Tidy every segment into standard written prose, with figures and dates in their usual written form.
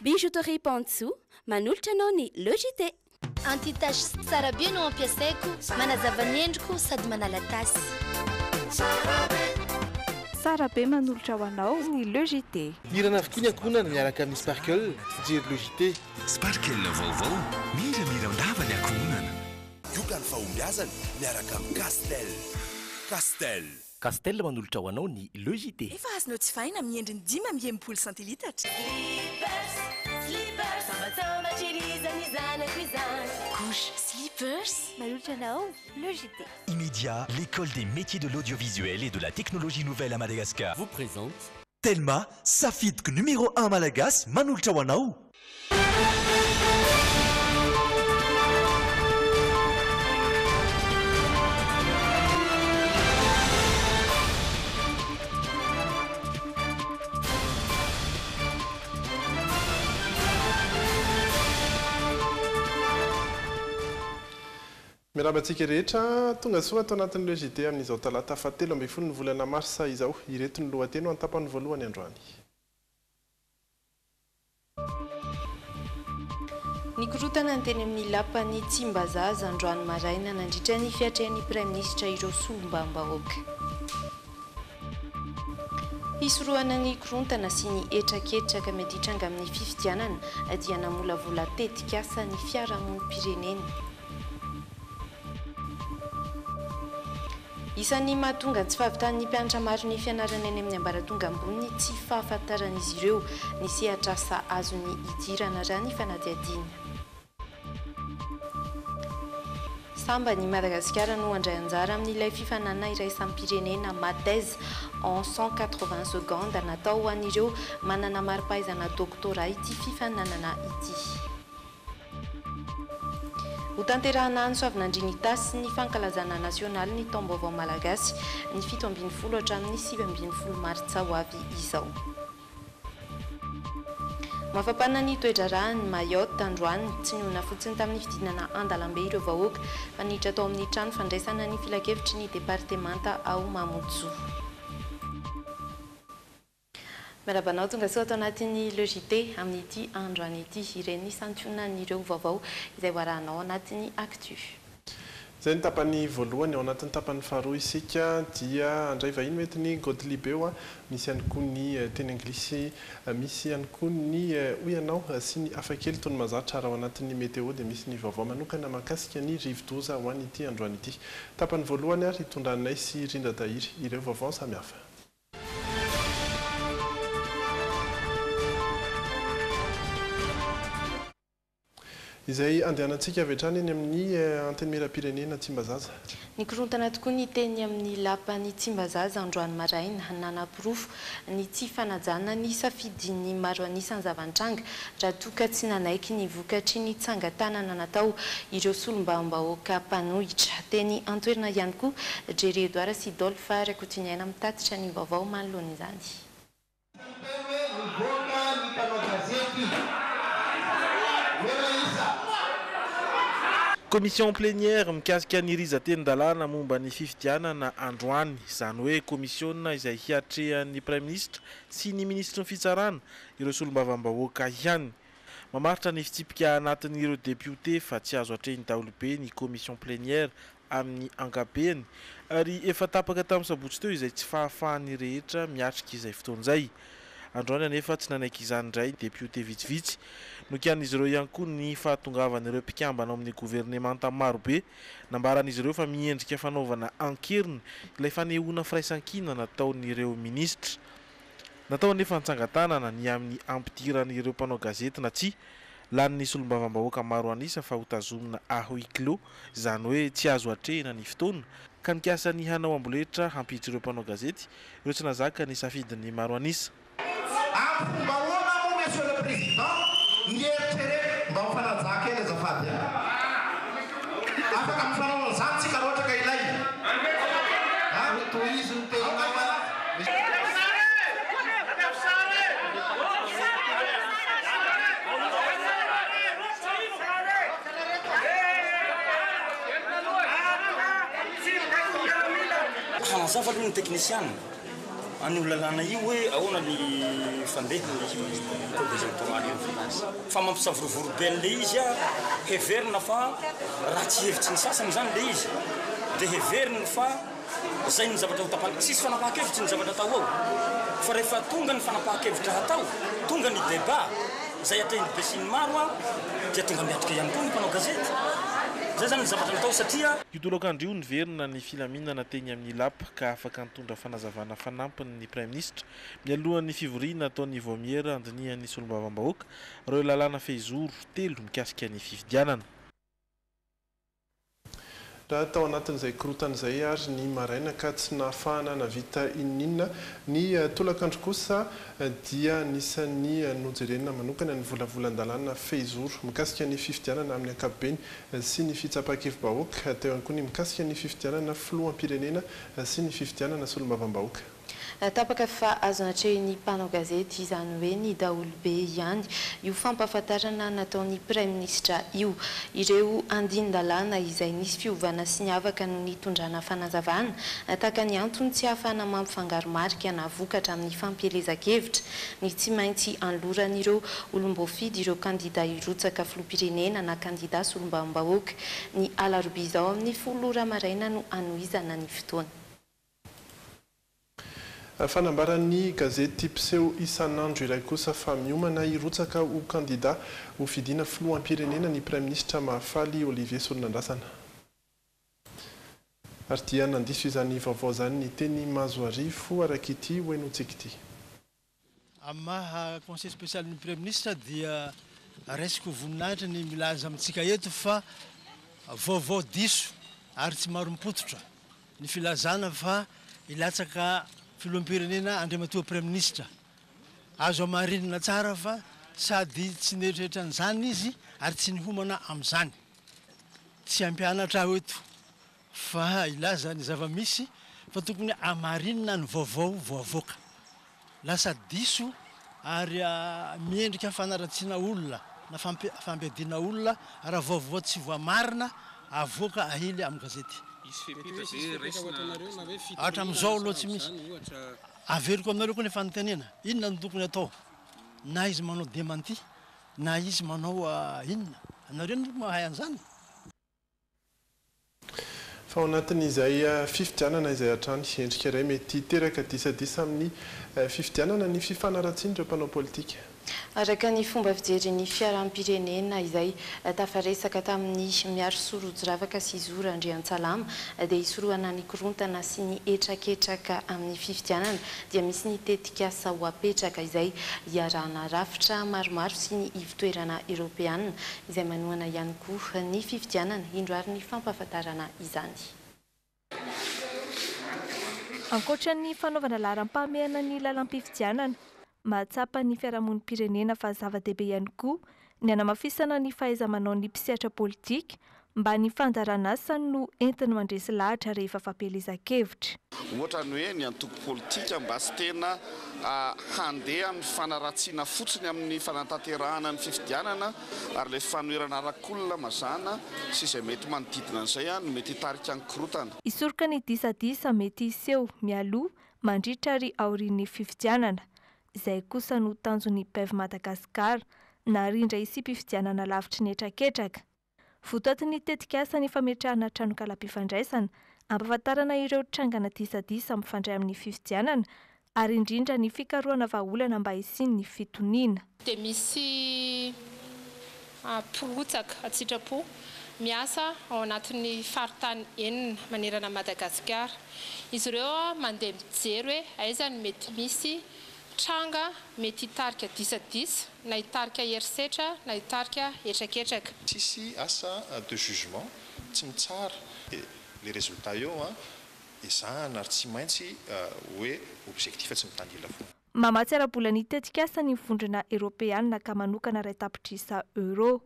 Bijouterie Pantsu, manolotra anao ny Logité. Anti-tache tsara be no ampiasaiko, manazava ny endriko sady manala tasy. Tsara be manolotra ho anao ny Logité. Irana avokoa ny ankohonana miaraka amin'ny Sparkle, jery Logité. Sparkle vaovao, miramira ndava ny ankohonana. Yokany fahombiazana miaraka amin'ny Castel. Castel manolotra ho anao ny Logité. Efa azonao tsy fahina amin'ny endriny 10 centilitatra. Slippers, couche, slippers, manolotra anao Logité. Immédiat, l'école des métiers de l'audiovisuel et de la technologie nouvelle à Madagascar Vous présente Telma, safidiko numéro 1 malagasy manolotra ho anao. Mirabantsika rehetra tonga soa ato anatin'ny Logité amin'izao talata fahatelo ambin'ny folo ny volana marsa izao ireto ny lohateny ho antapany voalohany androany. Nikorotana ny teny amin'ny lapan'ny Tsimbazaza androany maraina nandritra ny fiatrehan'ny Praiminisitra ireo solombavam-bahoaka. Hisorohana ny korontana sy ny etraketraka mety hitranga amin'ny fifidianana dia namolavola tetikasa ny fiarahamonim-pirenena. Isan'ny mahatonga tsy fahavitan'ny mpianatra maro ny fianarana eny amin'ny ambaratonga ambony tsy fahafantaran'izy ireo ny sehatr'asa azony idirana raha ny fanadihadiana. Samba ny Madagasikara no handray anjara amin'ilay fifanana iraisam-pirenena Mathèse en 180 secondes natao ho an'ireo manana mari-pahaizana doktora ity fifananana ity. Ho tanterahana ny soavinandriny tasy ny fankalazana nasionaly ny taom-baovao malagasy ny 17 hatramin'ny 18 martsa ho avy izao. Mafapana ny toedrarah ny Mayotte androany tsy nohona fotsiny tamin'ny fidinana andalambe ireo vahoaka fa niditra tao amin'ny trano fandraisana ny filakevitry ny departemanta ao Mamoudzou. Marabanao tonga soa ato anatin'ny Logité amin'ity androany ity ireny santionan'ireo vaovao izay hoarahanao anatin'ny actu. Izay ny tapany voalohany ao anatin'ny tapany faharoa isika dia andray vahiny mety ny Godlibe misy ihany koa ny teny anglisy, misy ihany koa ny oianao sy ny afakely toy ny mazatra raha ao anatin'ny météo dia misy ny vaovao manokana mahakasika ny rivodoza ho an'ity androany ity. Tapany voalohany ary hitondranay sy Rinda Dahiry ireo vaovao samihafa. Izay andehanantsika avy hatrany eny amin'ny anteny miram-pirenena Tsimbazaza. Nikorontana tokoa ny teny amin'ny lapan'ny Tsimbazaza androany maraina nanapirofo ny tsy fanajana ny safidin'ny maro anisan'ny zavantranga raha toa ka tsy nanaiky ny vokatry ny tsangatanana natao ireo solombavam-bahoaka mpanohitra. Teny antoerana ihany koa Jery Edouard sy Dolpha Rakotiniaina mitatitra ny vaovao manoloana izany. Commission plénière mikasika ny riza-tendalana momba ny fifidianana androany izany hoe komisiona izay hiatrehan'ny Praiminisitra sy ny ministra ny fitsarana ireo solombavam-bahoaka ihany. Mamaritra ny fitsipika anatin'ireo député fa tsy azo hatreny daholo be ny commission plénière amin'ny ankapeny ary efa tapaka tamin'ny sabotsy teo izay tsy fahafahan'ny rehetra miatrika izay fotoan'izay. Androany anefa tsy nanaiky izany indray député vitsivitsy nokian'izy ireo ihany koa ny fahatongavan'ireo mpikambana amin'ny gouvernemanta marobe nambaran'izy ireo fa miendrika fanaovana ankeriny ilay fanehoana firaisan-kina nataon'ireo ministra. Natao anefa nitsangatanana ny amin'ny ampidiran'ireo mpanao gazety na tsy lanin'ny solombavam-bahoaka maro anisa fa hotazomina huis clos izany hoe tsy azo hatrehina ny fotoana ka nikasa ny hanao amboletra hampiditra ireo mpanao gazety ireo tsy nazaka ny safidin'ny maro anisa. Monsieur le Président, mba mifanajaka eny azafady. Afaka mifanao zany tsika loatra ka ilay. Toy izy ny tena. Comment ça va le technicien? an'io lalàna io hoe ahoana ny fandeha code des électorales io finazy fa mampisavorovoro be an'le izy a heverina fa raha tsy hevitsy ny sasany zany le izy dia heverina fa zay ny zavatra ho tapahana tsisy fanapahan-kevitra ny zavatra atao ao fa rehefa tonga ny fanapahan-kevitra hatao tonga ny débat zay ateny be sy ny maro a dia tonga miatrika ihany koa ny mpanao gazety zay zany ny zavatra natao satria itolokandrio ny verina ny filaminana teny amin'ny lapa ka afaka nitondra fanazavana fanampiny ny prime ministre mialohan'ny fivoriana ataon'ny vomiera andinihan'ny solombavambahoaka reo lalàna fehizoro telo mikasika ny fifidianana raha tao anatin'izay korotan'izay ary ny maraina ka tsy nahafahana navita ininona ny tolakandro kosa dia nisan'ny nojerena manokana ny volavolan-dalàna fehizoro mikasika ny fifidianana amin'ny ankapobeny sy ny fitsapakevim-bahoaka teo ihany koa ny mikasika ny fifidianana filohampirenena sy ny fifidianana solombavambahoaka tapaka fa azo natrehin'ny mpanao gazety izany hoe ny daolobe ihany io fampahafantarana nataon'ny prime ministra io ireo andin-dalàna izay nisy fiovana sy ny avaka no nitondrana fanazavana tahaka ny antony tsy hahafana mampifangaromarika na vokatra amin'ny fampielezan-kevitra ny tsy maintsy anloran'ireo olom-boafidy ireo kandida irotsaka filoham-pirenena na kandida solombavambahoaka ny alarobia izao amin'ny 10 maraina no anohizana ny fotoana. Fanambaran'ny gazety mpiseho isan'andro iray kosa fa miomana irotsaka ho kandida ho fidiana filoham-pirenena ny prime ministre Mahafaly Olivier Solonandrasana. Ary dia nandiso izany vaovao zany ny teny Mazoarivo araka ity hoenontsika ity. Amaha conseil spécial ny prime ministre dia resiko voninahitra ny milaza amintsika eto fa vaovao diso ary tsy maro mipototra ny filazana fa ilatsaka filoham-pirenena andriamatoa prime ministre azo amarinina tsara fa sady tsy neritreretra an'izany izy ary tsy nihomana amin'izany tsy ampianatra eto fa ilaza ny zava-misy fa tokony amarinina ny vaovao voavoaka lasa diso ary miendrika fanaratsiana olona na fampiadiana olona raha vaovao tsy voamarina avoaka ahily amin'ny gazety hatram'izao aloha tsy misy averiko aminareo koa ny fanontaniana inona no tokony atao na izy manao démenti na izy manao inona anareo no mahay an'izany fa ao anatin'izay fifidianana izay hatrany endrika iray mety teraka disadisa amin'ny fifidianana ny fifanaratsiany ireo mpanao politika araka ny fomba fijery ny fiarahampirenena izay tafaresaka tamin'ny miaro sorojiravaka sy zora Andriantsalama dia isorohana ny korontana sy ny etraketraka amin'ny fifidianana dia misy ny tetikasa ho apetraka izay iarahana rafitra maromaro sy ny ivitoerana Europeana izay manohana ihany koa ny fifidianana indroary ny fampahafantarana izany. Ankoatran'ny fanaovana laharam-pahamehana ny lalam-pifidianana mahatsapa ny fiarahamonim-pirenena fa zava-dehibe ihany koa ny hanamafisana ny fahaiza-manao ny mpisehatra politika mba ny fandarana asany no entiny mandresy lahatra rehefa fampielezan-kevitra. Ohatra ny hoe ny antoko politika mba sy tena handeha ny fanaratsiana fotsiny amin'ny fanatanterahana ny fifidianana ary le fanoherana arakolona mazana sy izay mety manodidina an'izay no mety hitarika ny korotana. Isoroka ny disadisa mety iseho mialoha mandritra ary aorian'ny fifidianana. Izay kosa no tanjon'ny PEV Madagasikara na rindra isim-pifidianana lavitry ny etraketraka. Votoatin'ny tetikasa ny fametrahana trano kala-pifandraisana ampahafantarana ireo trangana disadisa mifandray amin'ny fifidianana ary indrindra ny fikarohana vahaolana mba hisiny ny fitoniana. Dia misy porotsaka atsitrapo miasa ao anatin'ny faritany enina manerana Madagasikara. Izy ireo mandeha mijery hoe aiza ny mety misy tranga mety hitarika disadisa na hitarika herisetra na hitarika etraketraka. Tsisy asa de jugement tsy mitsara les résultats eo ezahana ary tsy maintsy hoe objectif tsy mitandila foana. Mamatsy ara-bola ny tetikasa ny vondrona Europeana ka manokana ray tapitrisa euro.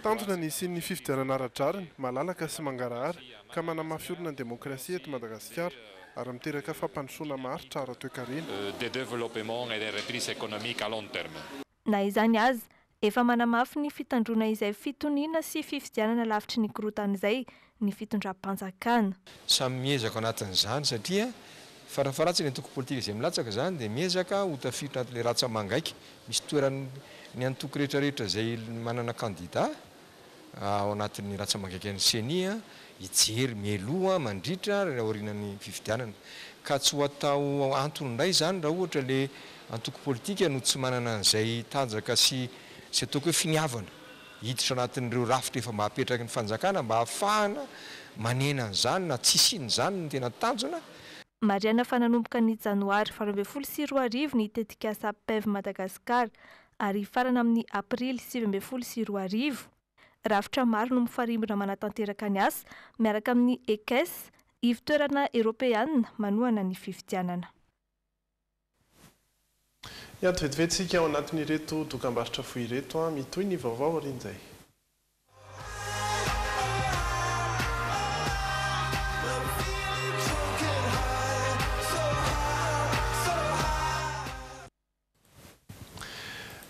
Tanjona ny isin'ny fifidianana aratrariny malalaka sy mangarahara ka manamafiorina ny demokrasia eto Madagasikara ary miteraka fampandrosoana maro tsara toe-karena. Des développements et des reprises économiques à long terme. Na izany azy, efa manamafy ny fitandrona izay fitoniana sy fifidianana lavitry ny korotan'izay ny fitondram-panjakana. Samy miezaka anatin'izany satria farafaratsy ny antoko politika izay milatsaka zany dia miezaka ho tafiditra anatin'le ratsa mangaiky misy toerany ny antoko rehetrarehetra izay manana kandida ao anatin'ny ratsa mangaiky an'ny senia hijery mieloha mandritra aorinan'ny fifidianana ka tsy ho atao antony indray zany raha ohatra le antoko politika no tsy manana an'izay tanjaka sy ataoko hoe finiavana hiditra anatin'ireo rafitra efa mahapetraky ny fanjakana mba hahafahana manena an'izany na tsisiny zany ny tena tanjona. Mariana fa nanomboka ny janoary 2024 ny tetikasa PEV Madagasikara ary farana amin'ny aprily 2024 rafitra maro no mifarimbona manatanteraka ny asa miaraka amin'ny EKS ivitoerana Europeana manohana ny fifidianana. Iato vetivetsika ao anatin'ireto dokam-barotra fohy ireto mitohy ny vaovao arin'izay.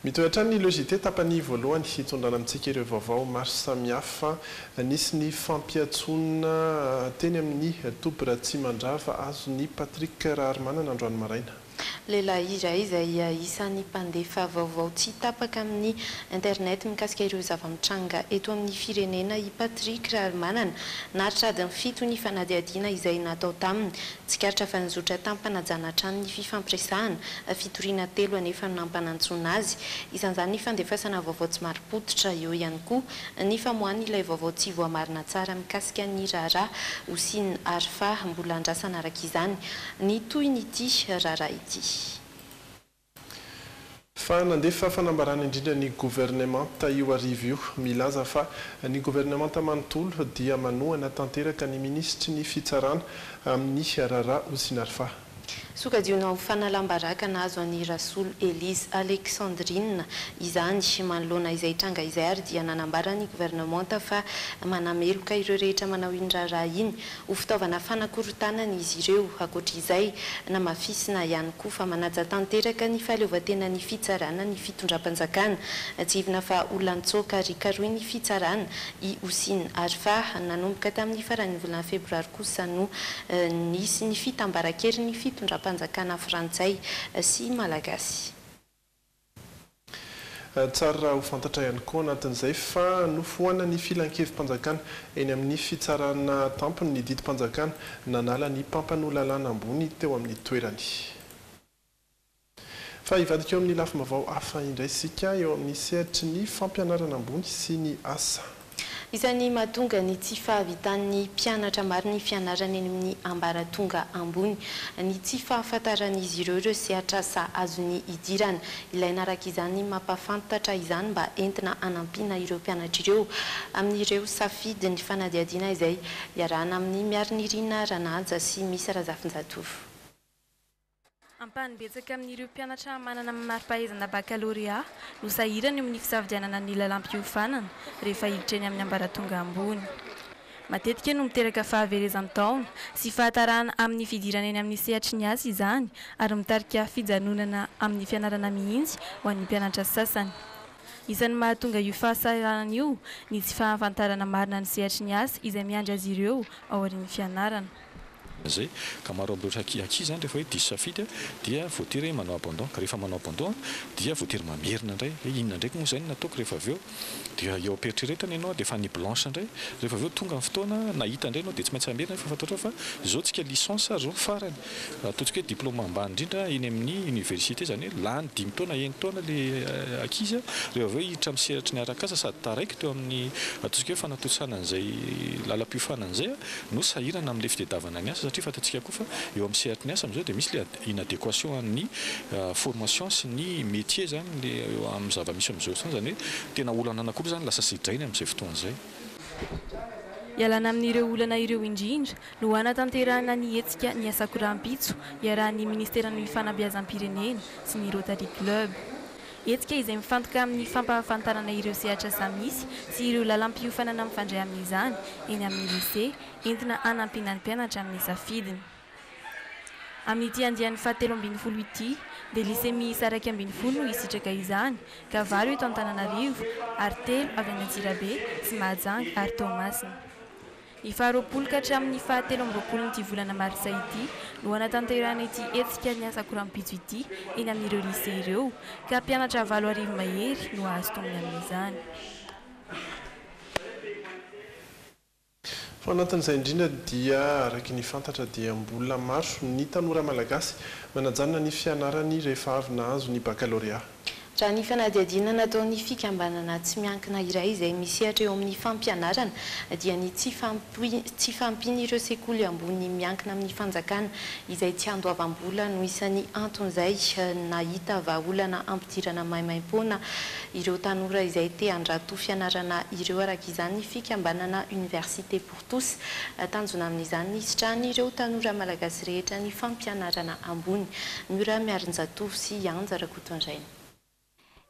Mitoetra ny logité tapany voalohany hitondrana amintsika ireo vaovao maro samihafa nisy ny fampiatsona teny amin'ny Tobira Tsimandrava azon'ny Patrick Raharmanana androany maraina. Lehilahy iray izay isan'ny mpandefa vaovao tsy tapaka amin'ny internet mikasika ireo zava-mitranga eto amin'ny firenena i Patrick Raharmanana naritrady ny fito ny fanadihadiana izay natao taminy tsikaritra fa nizotra tampanajana trano ny fifampiresahana fitoriana telo anefa nampanantsona azy isan'izany ny fandefasana vaovao tsy mari-potitra eo ihany koa ny famoahana ilay vaovao tsy voamarina tsara mikasika ny raharaha Hosiny Arfa mbola andrasana araka izany ny toy n'ity raharaha ity. Fa nandefa fanambarana indrindra ny gouvernemanta io arivo io milaza fa ny gouvernemanta manontolo dia manohana tanteraka ny ministry ny fitsarana amin'ny raharaha Hosiny Arfa. Sokajona ho fanalambaraka nazo an'i Rasolo Elise Alexandrine izany manoloana izay tranga izay ary dia nanambara ny gouvernemanta fa manameloka ireo rehetra manao iny raharaha iny ho fitaovana fanakorontanana izy ireo akoatra izay namafisina ihany koa fa manaja tanteraka ny fahaleovan-tena ny fitsarana ny fitondram-panjakana tsy ivina fa olantsoka rikaroy ny fitsarana i Hosiny Arfa nanomboka tamin'ny faran'ny volana febroary kosa no nisy ny fitambaran-kery ny fitondram-panjakana frantsay sy malagasy. Tsara ho fantatra ihany koa anatin'izay fa nofoana ny filan-kevim-panjakana eny amin'ny fitsarana tampony ny didim-panjakana nanala ny mpampanolalana ambony teo amin'ny toerany. Fa ivadika eo amin'ny lafim-baovao hafa indray sika eo amin'ny sehatry ny fampianarana ambony sy ny asa. Isan'ny mahatonga ny tsy fahavitan'ny mpianatra maro ny fianarana eny amin'ny ambaratonga ambony ny tsy fahafantaran'izy ireo sehatra asa azony idirana ilaina araka izany mampafantatra izany mba entina anampiana ireo mpianatra ireo amin'ireo safidy ny fanadihadiana izay iarahana amin'ny miarinirina ranaja sy misy razafinjatovo. Ampahany betsaka amin'ireo mpianatra manana mari-pahaizana baccalauréat no sahirana eo amin'ny fisafidianana ny lalam-piofanana rehefa hiditra eny amin'ny ambaratonga ambony. Matetika no miteraka fahaverezan-taona sy fahatarana amin'ny fidirana eny amin'ny sehatry ny asa izany ary mitarika fijanonana amin'ny fianarana mihitsy ho an'ny mpianatra sasany. Isan'ny mahatonga io fahasahiranana io ny tsy fahafantarana marina ny sehatry ny asa izay miandry azy ireo ao aorian'ny fianarana. Zay ka maro ambeotra aki zany rehefa hoe diso safidy dia voatery manao abandon ka rehefa manao abandon dia voatery mamerina indray hoe inona ndraiky moa zany nataoko rehefa aveo dia eo amperitriretana ianao dia fa ny blanche indray rehefa aveo tonga amin'ny fotoana nahita indray ianao dia tsy maintsy hamerina fa fantatra fa zao tsika licence ary zao farany ataontsika hoe diplôme ambany indrindra eny amin'ny université zany hoe lany 5 taona 1 taona le akizy rehefa aveo hiditra amin'ny sehatry ny arak'asa sady taraiky teo amin'ny ataontsika hoe fanatosana an'izay lalam-piofanana izay no sahirana amin'ilay fitadiavana ny asa satria fatantsika koa fa eo amin'ny sehatry ny asa amin'izao dia misy le inadéquation amin'ny formation sy ny métier zany le amin'ny zava-misy amin'izao zany hoe tena olana anankory zany lasa sidrainy amin'izay fotoana izay. Ialana amin'ireo olana ireo indrindra no hanatanterahana ny hetsika ny asa koram-pitso iarahan'ny ministeran'ny fanabeazam-pirenena sy ny Rotary Club. Hetsika izay mifantoka amin'ny fampahafantarana ireo sehatra samisy sy ireo lalam-piofanana mifandray amin'izany eny amin'ny lycée entina hanampiana ny mpianatra amin'ny safidiny. Amin'ity andian'ny fahatelo ambin'ny folo ity dia lycée miisa 12 no hisitraka izany ka valo eto Antananarivo ary 3 avy any Antsirabe sy Mahajanga ary Toamasina. Ny faharoapolo ka hatramin'ny fahatelo amby roapolo nyity volana marsa ity no anatanterana ity hetsika ny asa korampitso ity eny amin'ireo lycée ireo ka mpianatra 7 mahery no azo tomony amin'izany. Fa anatin'izay indrindra dia araky ny fantatra dia mbola maro ny tanora malagasy manajanona ny fianarany rehefa avy nahazo ny baccalauréat. Raha ny fanadihadiana nataon'ny fikambanana tsy miankina iray izay misehatra eo amin'ny fampianarana dia ny tsy fampian'ireo sekoly ambony miankina amin'ny fanjakana izay tsy andoavam-bola no isan'ny anton'izay nahita vahaolana ampidirana maimaim-poana ireo tanora izay te handrato fianarana ireo araka izany ny fikambanana Université pour tous tanjona amin'izany isitrahany ireo tanora malagasy rehetra ny fampianarana ambony. Mura Miarinjatovo sy Anja Rakotondraina.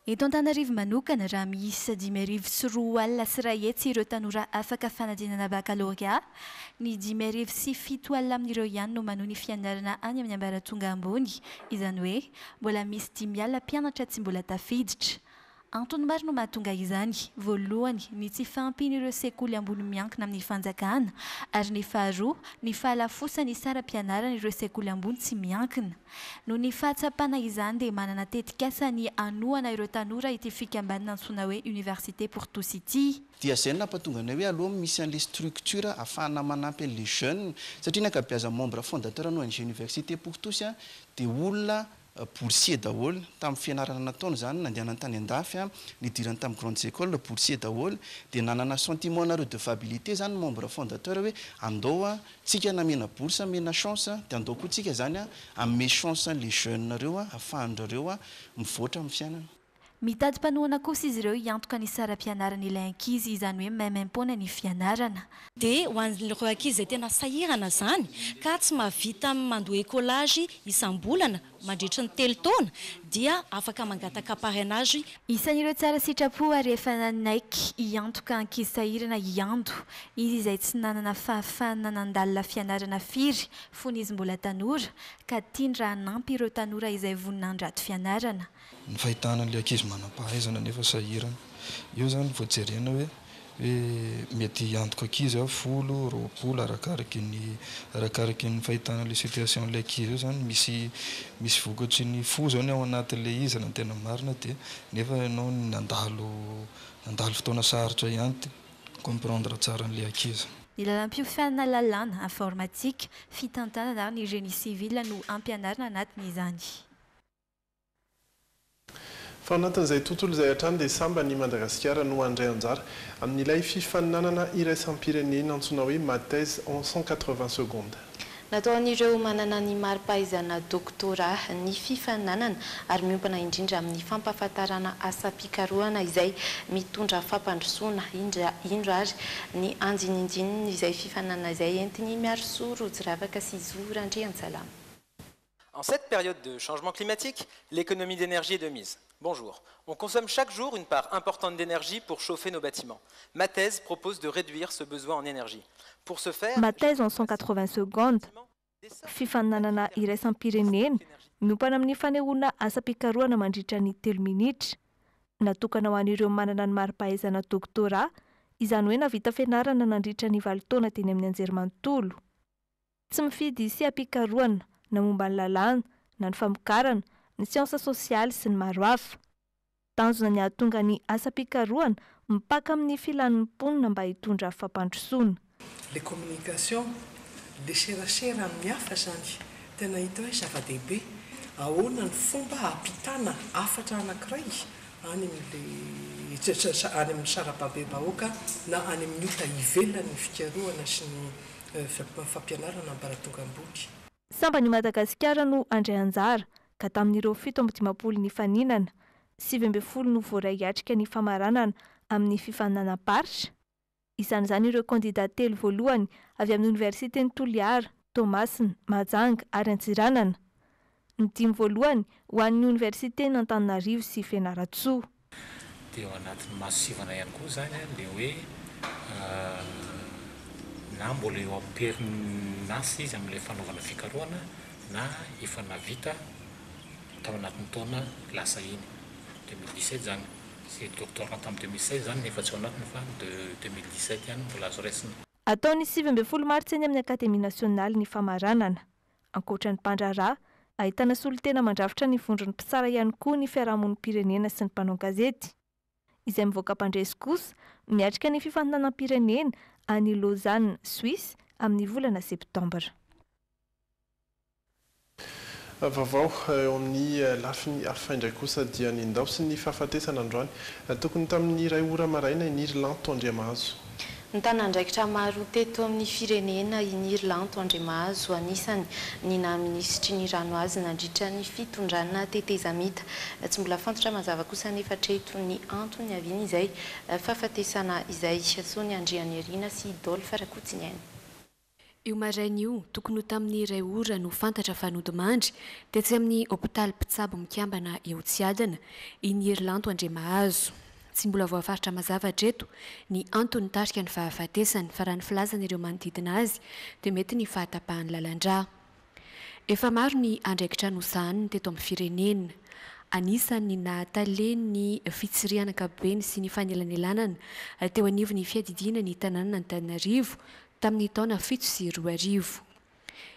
Eto Antananarivo manokana raha misy 5,4 alina sy 2 hetsy ireo tanora afaka fanadinana baccalauréat, ny 5,7 alina amin'ireo ihany no manohy ny fianarana any amin'ny ambaratonga ambony, izany hoe mbola misy 10 alina mpianatra tsy mbola tafiditra. Antony maro no mahatonga izany, voalohany ny tsy fampian'ireo sekoly ambony miankina amin'ny fanjakana, ary ny faharoa ny fahalafosany sara mpianarana ireo sekoly ambony tsy miankina. No ny fahatsapana izany dia manana tetikasa ny anohana ireo tanora ity fikambanana antsoina hoe Université pour tous ity. Dia zay nampatonga anay hoe aloha misy an'ilay structure ahafahana manampy an'ilay jeunes satria ny ankabeazan'ny membre fondateur no an'izay Université pour tous dia olona boursier daholo tamin'ny fianarana nataony zany nandehanany tany andafy nidirany tamin'ny grandes écoles boursier daholo dia nanana sentiment nareo de fabilité zany membre fondateur hoe andao tsika namena bourse mena chance dia andao koa tsika zany ame chance les jeunes nareo afahandrareo mivoatra amin'ny fiainana. Mitady mpanohana kosa izy ireo hiantoka ny sara mpianarana ilay ankizy izany hoe maimaim-poana ny fianarana. Dia ho an'ireo ankizy izay tena sahirana zany ka tsy mahavita mandoa écolage isam-bolana mandritra ny 3 taona dia afaka mangataka parrainage. Isan'ireo tsara sitrapo ary efa nanaiky hiantoka ankizy sahirana hiando izy izay tsy nanana fahafahana nandalina fianarana firy fony izy mbola tanora ka tiandra hanampy ireo tanora izay voninahitra fianarana. Ny fahitana ilay ankizy manam-pahaizana nefa sahirana io zany voajerena hoe mety hiantoka ankizy 10, 20 arakaraky ny fahitana ilay situation ilay ankizy io zany misy vokatry ny fo zao ny ao anatin'ilay izy na tena marina dia nefa ianao nandalo fotoana sarotra ihany comprendre tsara an'ilay ankizy. Ny lalam-piofanana lalàna informatique, fitantanana ary ny génie civil no ampianarana anatin'izany. Fa anatin'izay tontolo izay hatrany dia samba ny Madagasikara no handray anjara amin'ilay fifaninanana iraisam-pirenena antsoina hoe mathèse en 180 secondes. Nataon'ireo manana ny mari-pahaizana doktora ny fifaninanana ary miompana indrindra amin'ny fampahafantarana asa-pikarohana izay mitondra fampandrosoana indro ary ny anjinindininy izay fifaninanana izay entiny miarosoa Rojiravaka sy Zorandriansalama. En cette période de changement climatique, l'économie d'énergie est de mise. Bonjour. On consomme chaque jour une part importante d'énergie pour chauffer nos bâtiments. Ma thèse propose de réduire ce besoin en énergie. Pour ce faire... Ma thèse en 180 secondes. Fifaninanana iraisam-pirenena miompana amin'ny fanehoana asa-pikarohana mandritra ny 3 minitra. Natokana ho an'ireo manana ny mari-pahaizana doktora, izany hoe navita fianarana nandritra ny 7 taona teny amin'ny anjerimanontolo. Tsy mifidy sia-pikarohana na momba ny lalàna, na ny famokarana, ny siansa sosialy sy ny maro hafa. Tanjona ny ahatonga ny asa-pikarohana mipaka amin'ny filan'ny mponina mba hitondra fampandrosoana. Les communications le serasera amin'ny hafa zany tena hita hoe zava-dehibe ahoana ny fomba hampitana afatra anankiray any amin'ny sarababem-bahoaka na any amin'ny ota ivelany ny fikarohana sy ny fampianarana ambaratonga ambony. Samba ny Madagasikara no handray anjara ka tamin'ireo 17 ny faninana, 20 no voaray hiatrika ny famaranana amin'ny fifaninanam-paritra. Isan'izany ireo kandidat telo voalohany avy amin'ny Université ny Toliara, Toamasina, Mahajanga ary Antsiranana. Ny 5 voalohany ho an'ny Université ny Antananarivo sy Fianarantsoa. Dia ao anatin'ny masivana ihany koa zany ilay hoe na mbola eo am-perinasa izy amin'ilay fanaovana fikarohana na efa navita tao anatin'ny taona lasa iny 2017 zany. C'est doctorat tamin'ny 2016 zany nefa tsy ao anatiny fa de 2017 ihany mbola azo raisina. Ataony 7 martsa eny amin'ny Akademia Nasionaly ny famaranana. Ankoatra ny mpandraharaha, ahitana solotena mandrafitra ny vondron'ny mpitsara ihany koa ny fiarahamonim-pirenena sy ny mpanao gazety. Izay mivoaka mpandresy kosa miatrika ny fifantanam-pirenena any Lausanne, Suisse amin'ny volana septambra. Vaovao eo amin'ny lafiny hafa indray kosa dia ny ndao sy ny fahafatesana androany tokony tamin'ny iray ora maraina in Irland Tondremahazo. Ny tanàndraikitra maro teto amin'ny firenena in Irland Tondremahazo anisany ny naministry ny rano azy nandritra ny fitondrana tetezamita. Tsy mbola fantatra mazava kosa nefa treto ny antony aviany izay fahafatesana izay Sonia Andrianirina sy Idole Farakotsiny ainy. Io maraina io tokony ho tamin'ny iray ora no fantatra fa nodimandry tetsy amin'ny hôpitaly Mpitsabo Mikambana eo Tsiadana in Irland Tondremahazo. Tsy mbola voafaritra mazava hatreto ny antony tarika ny fahafatesany fa raha ny filazan'ireo manodidina azy dia mety ny fahatapahany lalandrà. Efa maro ny andraikitra nosahaniny teto amin'ny firenena. Anisan'ny nahataleny fitsiriana ankapobeny sy ny fanelanelana teo anivon'ny fiadidiana ny tanàna Antananarivo tamin'ny taona 7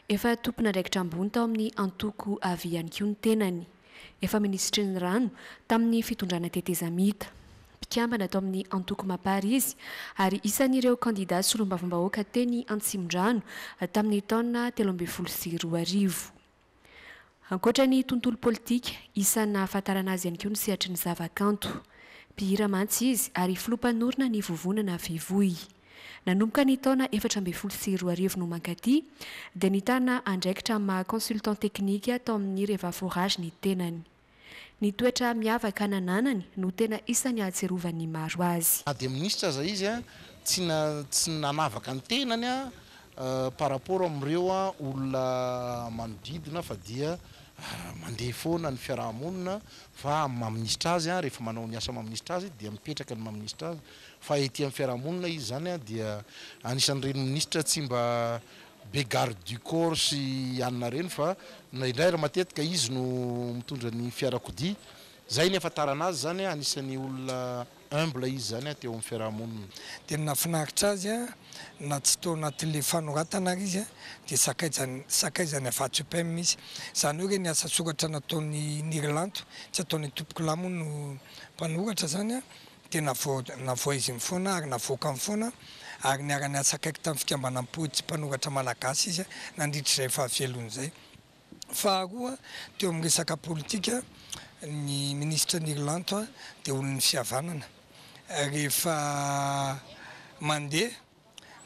Efa tompona andraikitra ambony tao amin'ny antoko avy ihany koa ny tenany. Efa ministry ny rano tamin'ny fitondrana tetezamita. Mpikambana tao amin'ny antoko maparizy ary isan'ireo kandida solombavam-bahoaka teny Antsimondrano tamin'ny taona 2012. Ankoatra ny tontolo politika, isan'ny nahafantarana azy ihany koa ny sehatry ny zavakanto. Mpihira mantsy izy ary filompanorina ny vovonana Vivoy. Nanomboka ny taona 2012 no mankaty dia nitana andraikitra maha consultant teknika tao amin'ny Reva Forage ny tenany. Ny toetra miavaka nananany no tena isan'ny ahatserovany maro azy. Dia ministra za izy tsy nanavaka ny tenany par rapport amin'ireo olona manodidina fa dia mandeha foana ny fiarahamonina fa maministra azy rehefa manao ny asa maministra azy dia mipetraka ny maministra azy fa ety amin'ny fiarahamonina izy zany dia anisan'ireny ministra tsy mba be garde du corps sy anina reny fa indraindray matetika izy no mitondra ny fiarakodia zay ny ahafantarana azy zany anisan'ny olona humble izy zany teo amin'ny fiarahamonina. Dia nafinaritra azy na tsy tao anatin'le fanoratana izy dia sakaizany afatsopem misy zany hoe ny asa soratra nataony Irlanto tsy ataony tompoko lamo no mpanoratra zany dia navoa izy mifoana ary navoaka mifoana ary niara-ny asakaiky tamin'ny fikambanam-pody mpanoratra malagasy izy nandritrizay fahavelon'izay. Faharoa teo amin'ny resaka politika ny ministra n'Irlanto dia olon'ny fihavanana rehefa mandeha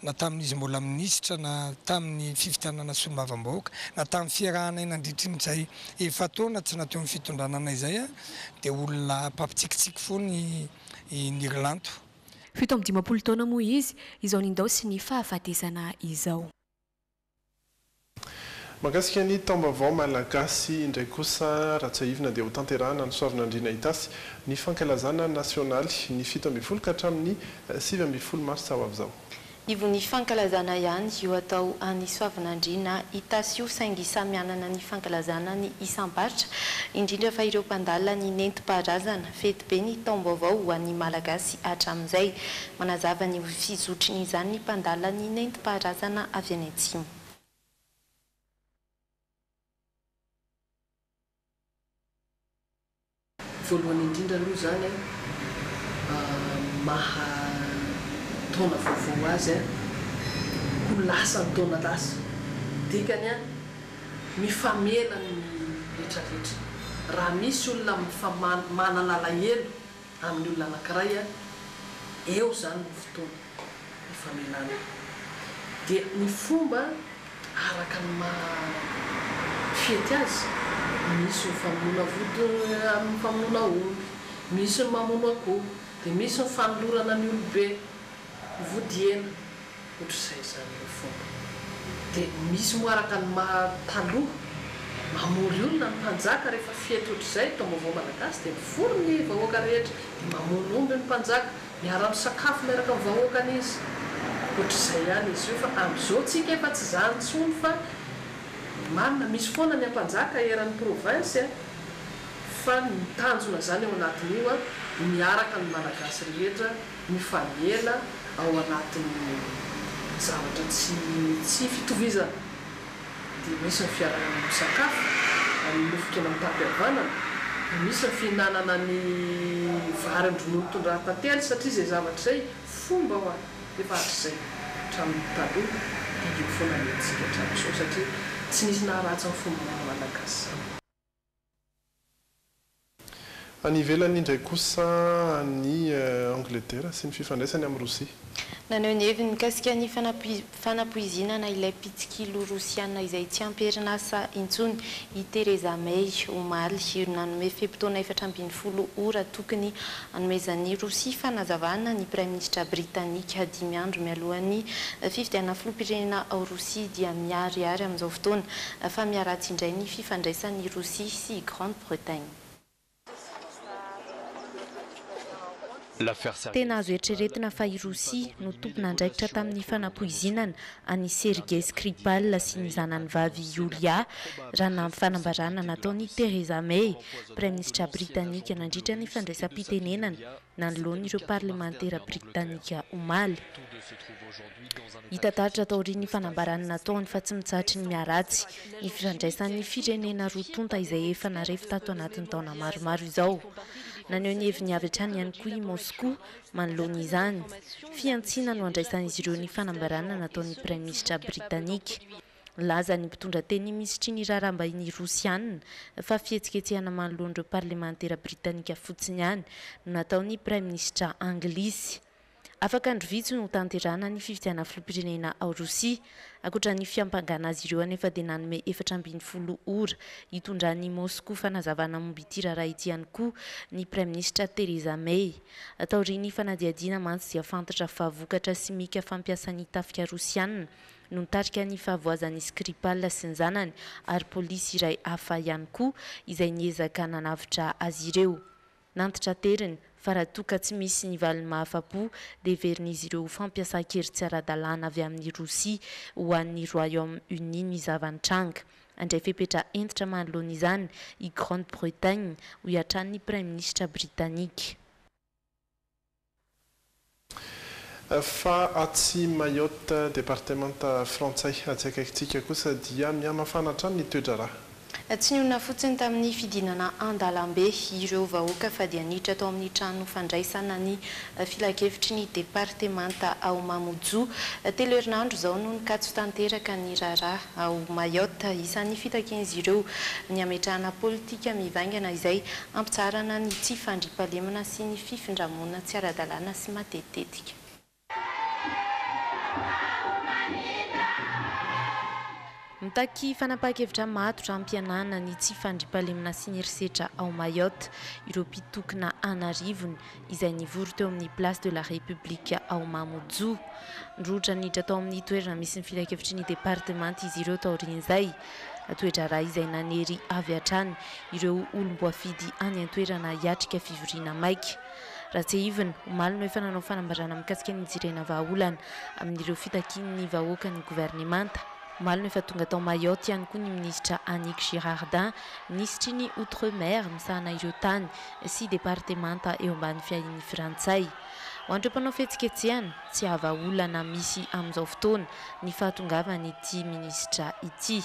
na tamin'izy mbola ministra na tamin'ny fifidianana solombavam-bahoaka na tamin'ny fiarahana nandritrin'izay efa taona tsy nateo amin'ny fitondranana izay dia olona mpampitsikitsiky foana ny Irlanto. 17 taona moa izy izao nindao sy ny fahafatesana izao. Mahakasika ny taom-baovao malagasy indray kosa Ratsaivina dia ho tanterahana ny Soavinandriana Itasy ny fankalazana nasionaly ny 17 ka hatramin'ny 18 martsa ho avy izao. Ivony fankalazana ihany io atao any Soavinandriana Itasy io saingy samianana ny fankalazana ny isam-paritra indrindra fa ireo mpandalina ny nentim-paharazana fety be ny taom-baovao ho an'ny malagasy hatramin'izay manazava ny fizotriny izany ny mpandalina ny nentim-paharazana avy any atsimo. Voalohany indrindra aloha zany maha taona vaovao azy ho lasa ny taona lasa dikany mifamela ny rehetrarehetra raha misy olona manana alahelo amin'ny olona anankiray eo zany ny fotoana mifamelana dia ny fomba araka ny mafety azy misy ny famonoana vody amin'ny famonoana omby, misy ny mamono akoho, dia misy ny fanolorana ny olobe vody hena ohatr'izay zany ny fomba. Dia misy moaraka ny mahataloha mamory olona ny mpanjaka rehefa fety ohatr'izay taom-baovao malagasy dia mifono ny vahoaka rehetra dia mamono omby ny mpanjaka miara-misakafo miaraka amin'ny vahoakany izy ohatr'izay ihany izy io fa amin'izao tsika efa tsy zany tsony fa manana misy foana ny ampanjaka eran'ny province fa ny tanjona zany ao anatin'io miaraka ny malagasy rehetra mifamela ao anatin'ny zavatra tsy fitovizana dia misy ny fiarahana misakafo amin'ny fotoana mitapihavanana misy ny fihinanana ny vary andronono tondra-tantely satria zay zavatra zay fomba ho azy efa hatrizay hatramin'ny taloha didy foana netsika hatramin'izao satria tsy nisy naharatsy ny fomba malagasy zany. Any ivelany indray kosa ny Angleterre sy ny fifandraisany amin'ny Rosia. Naneo ny heviny mikasika ny fanapoizinana ilay pitsikilo rosiana izay tsy amperinasa intsony i Theresa May omaly nanome fepotona 7 ora tokony hanomezan'ny Rosia fanazavana ny Prime Ministre Britannique 10 andro mialohan'ny fifidianana filoham-pirenena ao Rosia dia miariary amin'izao fotoana fa miaratsy indray ny fifandraisan'ny Rosia sy Grande-Bretagne. Tena azo eritreretina fa i Rosia no tompona andraikitra tamin'ny fanapoizinana any Sergei Skripal sy ny zanany vavy Yulia raha nampy fanambarana nataon'ny Theresa May, Prime Ministre Britannique nandritra ny fandraisam-pitenenana nanoloan'ireo parlementaire Britannika omaly. Hita taritra tao aorian'ny fanambarana nataony fa tsy mitsahatra ny miaratsy ny fifandraisan'ny firenena roa tonta izay efa narefy tato anatin'ny taona maromaro izao. Naneo ny heviny avy hatrany ihany koa i Moscou manoloana izany. Fiantsina no andraisan'izy ireo ny fanambarana nataon'ny Prime Ministre Britannique. Laza ny mpitondra teny misitry ny raharambahiny Rosianina fa fihetsiketsehana manoloan'ireo parlementaire Britannika fotsiny ihany no nataon'ny Prime Ministre Anglisy. Afaka androvitso no tanterana ny fifidianana filoham-pirenena ao Rosia ankoatra ny fiampangana azy ireo anefa dia nanome 7 ora hitondran'ny Moscou fanazavana momba ity raharaha ity ihany koa ny Prime Ministre Theresa May. Taorian'ny fanadihadiana mantsy dia fantatra fa vokatra simika fampiasan'ny tafika Rosianina no nitarika ny fahavoazan'ny Skripal sy ny zanany ary polisy iray hafa ihany koa izay niezaka nanavitra azy ireo. Nantitra teriny fa raha toa ka tsy misy ny valiny mahafapo dia heverin'izy ireo fampiasan-kery tsy ara-dalàna avy amin'ny Rosia ho an'ny Royaume-Uni ny zavanitranga. Andray fepetra entitra manoloana izany i Grande-Bretagne ho hiatran'ny Prime Ministre Britannique. Fa atsy Mayotte départementa frantsay atsy akaikintsika kosa dia mihamafana hatrany ny toedraraha. Tsy niona fotsiny tamin'ny fidinana an-dalambe ireo vahoaka fa dia niditra tao amin'ny trano fandraisana ny filakevitry ny departementa ao Mamoudzou. Telo herinandro izao no nikatso tanteraka ny raharaha ao Mayotte isan'ny fitakian'izy ireo ny ametrahana politika mivaingana izay ampitsarana ny tsy fandriampahalemana sy ny fifindramona tsy ara-dalàna sy matetitetika. Mitaky fanapahan-kevitra matotra ampianana ny tsy fandriampahalemana sy ny herisetra ao Mayotte ireo mpitokona anarivony izay nivory teo amin'ny Place de la République ao Mamoudzou. Ndrotra niditra tao amin'ny toerana misy ny filakevitry ny departementa izy ireo taorian'izay. Toedraraha izay nanery avy hatrany ireo olom-boafidy any an-toerana hiatrika fivoriana maika. Raha tsy ivina, omaly no efa nanao fanambarana mikasika ny jirena vahaolana amin'ireo fitakian'ny vahoaka ny gouvernemanta. Omaly no efa tonga tao Mayotte ihany koa ny ministra Annick Girardin, ministry ny Outre-mer misahana ireo tany sy departementa eo ambany fiahin'ny Frantsay. Ho an'ireo mpanao fihetsiketsehana tsy havaolana misy amin'izao fotoana ny fahatongavany ity ministra ity.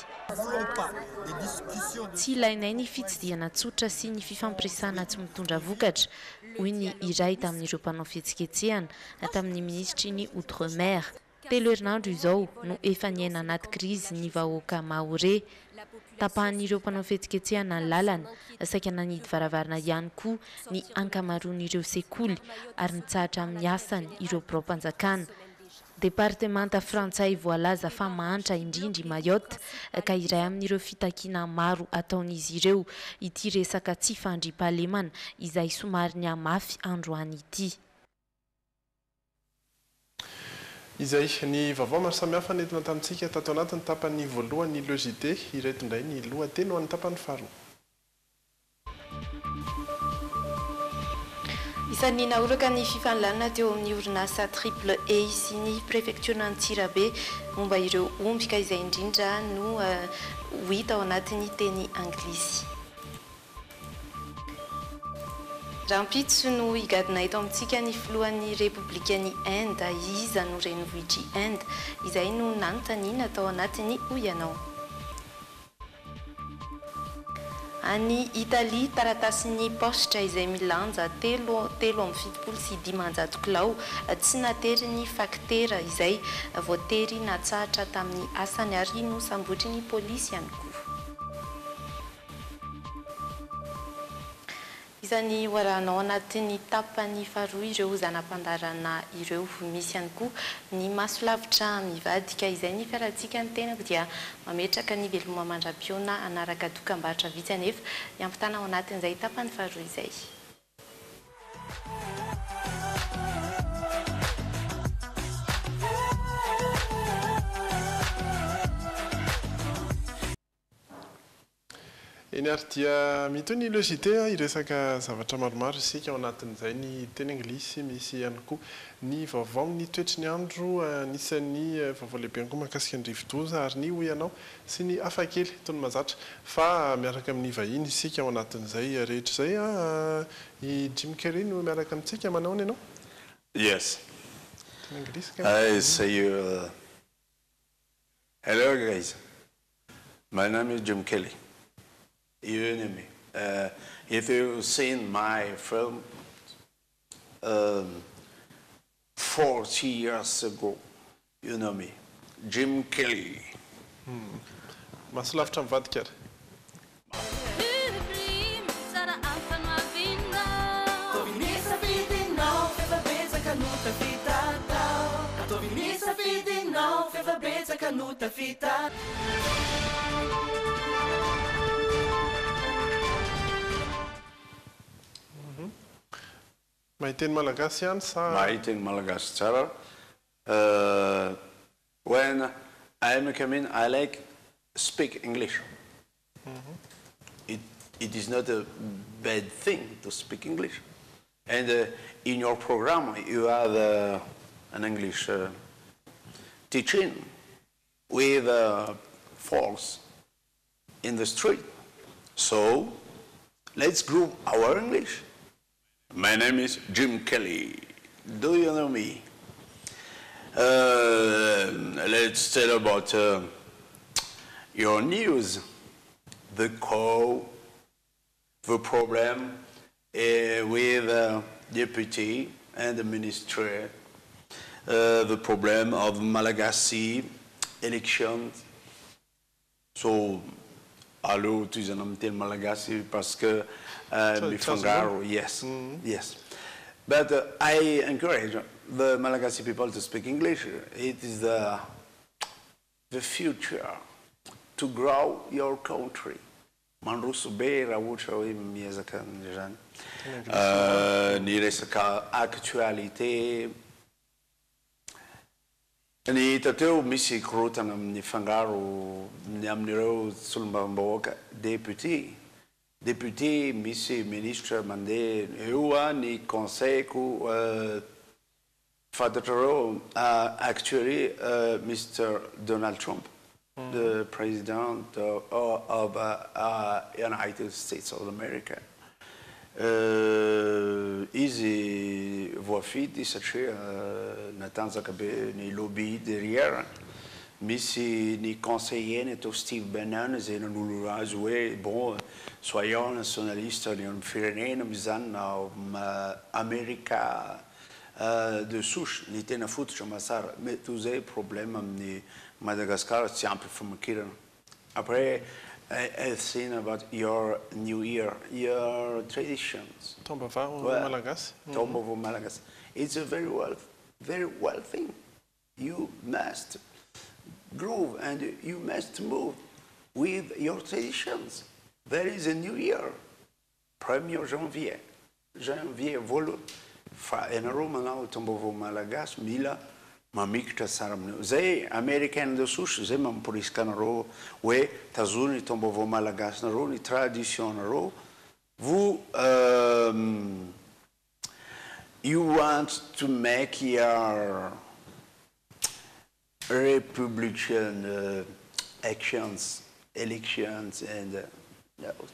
Tsy ilainay ny fitsidihana tsotra sy ny fifampiresahana tsy mitondra vokatra hoy ny iray tamin'ireo mpanao fihetsiketsehana tamin'ny ministry ny Outre-mer. Telo herinandro izao no efa niaina anaty krizy ny vahoaka Maoré. Tapahan'ireo mpanao fihetsiketsehana ny lalana, saika nanidy varavarana ihany koa ny ankamaroan'ireo sekoly ary nitsahatra amin'ny asany ireo birao-mpanjakana. Departementa frantsay voalaza fa mahantra indrindra Mayotte ka iray amin'ireo fitakiana maro ataon'izy ireo ity resaka tsy fandriampahalemana izay somary ny hamafy androany ity. Izay ny vaovao maro samihafa nentina tamintsika tato anatin'ny tapany voalohany logité ireto indray ny lohateny ho an'ny tapany faharoa. Isan'ny naoraka ny fifanilana teo amin'ny orinasa Triple A sy ny préfecture Antsirabe momba ireo omby ka izay indrindra no hita ao anatin'ny teny anglisy. rahampitso no higadina eto amintsika ny filohan'ny republikan'ny Inde iza no renivohitry Inde izay no nanontaniana tao anatiny hoy ianao. Any Italia taratasin'ny postra izay milanja 3,75 kilao tsy natery ny faktera izay voatery natsahatra tamin'ny asany ary no sambotry ny polisy ihany koa. Izany hoarahanao anatin'ny tapany faharoa ireo zanam-pandarana ireo misy ihany koa ny masolavitra mivadika izay ny fiarantsika ny tenako dia mametraka ny veloma mandram-piona anaraka dokam-barotra vitsy anefa iampitana ao anatin'izay tapany faharoa izay. Eny ary dia mito ny logité iresaka zavatra maromaro isika ao anatin'izay ny teny anglisy misy ihany koa ny vaovao amin'ny toetry ny andro anisan'ny vaovao lehibe ihany koa mahakasika ny rivo-doza ary ny hoy ianao sy ny hafakely tony mazatra fa miaraka amin'ny vahiny isika ao anatin'izay rehetra izay i Jim Carrey no miaraka amintsika manao ny ianao? Yes. I say hello guys. My name is Jim Kelly. You know me. If you've seen my film 40 years ago, you know me. Jim Kelly. Masolavitra mivadika ary. Mahiteny malagasy ihany sa? Mahiteny malagasy tsara. When I'm coming, I like speak English. It is not a bad thing to speak English. And in your program, you have an English teaching with folks in the street. So let's grow our English. My name is Jim Kelly. Do you know me? Let's tell about your news. The call, the problem with deputy and the ministry, the problem of Malagasy elections. So, allô, tu es un homme tel Malagasy parce que Mifangaro, yes, yes. But I encourage the Malagasy people to speak English. It is the future to grow your country. Manrusu beira wucha we miezaka njani. Ni resaka actualité. Ni tateo misi krotana amin'ny fangaro ny amin'ireo solombavambahoaka député misy ministre mandeha eo ny conseil-ko fantatrareo actually Mr. Donald Trump, the president of United States of America. Izy voafity satria natanjaka be ny lobby derrière. Misy ny conseiller atao Steve Bannon zay nanolo azy hoe bon soyons nationalistes ny amin'ny firenena mizanona Amerika de souche ny tena fototra masara mais toy zay problème amin'ny Madagascar tsy ampy famakirana. Après I've seen about your New Year, your traditions. Tombavao Malagasy. Tombavao Malagasy. It's a very well thing. You must groove and you must move with your traditions. There is a new year. 1er janvier. Janvier volo fa enareo manao tombavao Malagasy mila mamikitra sara amin'io. Zay Americaine de souche zay mamporisika anareo hoe tazony tombavao Malagasy nareo ny tradition nareo. Vous you want to make your Republican elections and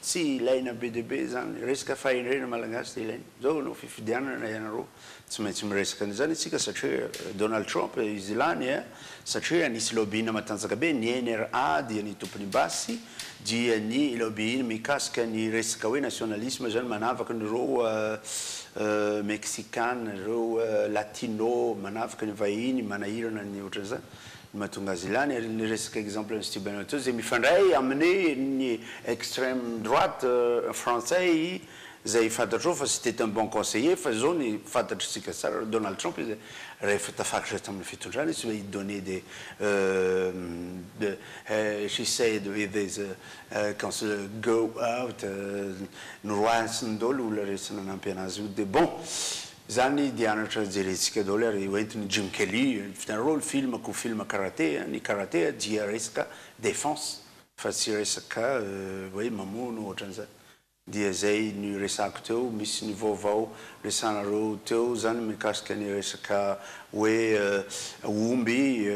tsy ilaina be deabe zany resaka fahendrena malagasy dia ilaina zao no fifidianana ianareo tsy maintsy miresaka an'izany isika satria Donald Trump izy ilany satria nisy lobbyina matanjaka be ny NRA dia ny tompony basy dia ny lobbyina mikasika ny resaka hoe nationalisme zany manavaka nyreo mexicane ireo latino manavaka ny vahiny manahirana ny ohatran'izany mahatonga azy ilany ny resaka exemple ny Steve zay mifandray amin'ny ny extrême droite français zay fantatrao fa c'était un bon conseiller fa zao ny fantatritsika tsara Donald Trump izy rehefa tafakatra tamin'ny fitondrana izy hoe donner des she said with his council go out noroasiny dolo olona resy nanampy anazy io de bon zany dianatra jerentsika dolo ary hoentiny Jim Kelly fitanareo film ko film karaté ny karaté dia resaka défense fa tsy resaka hoe mamono ohatran'izany dia zay ny resako teo misy ny vaovao resanareo teo zany mikasika ny resaka hoe omby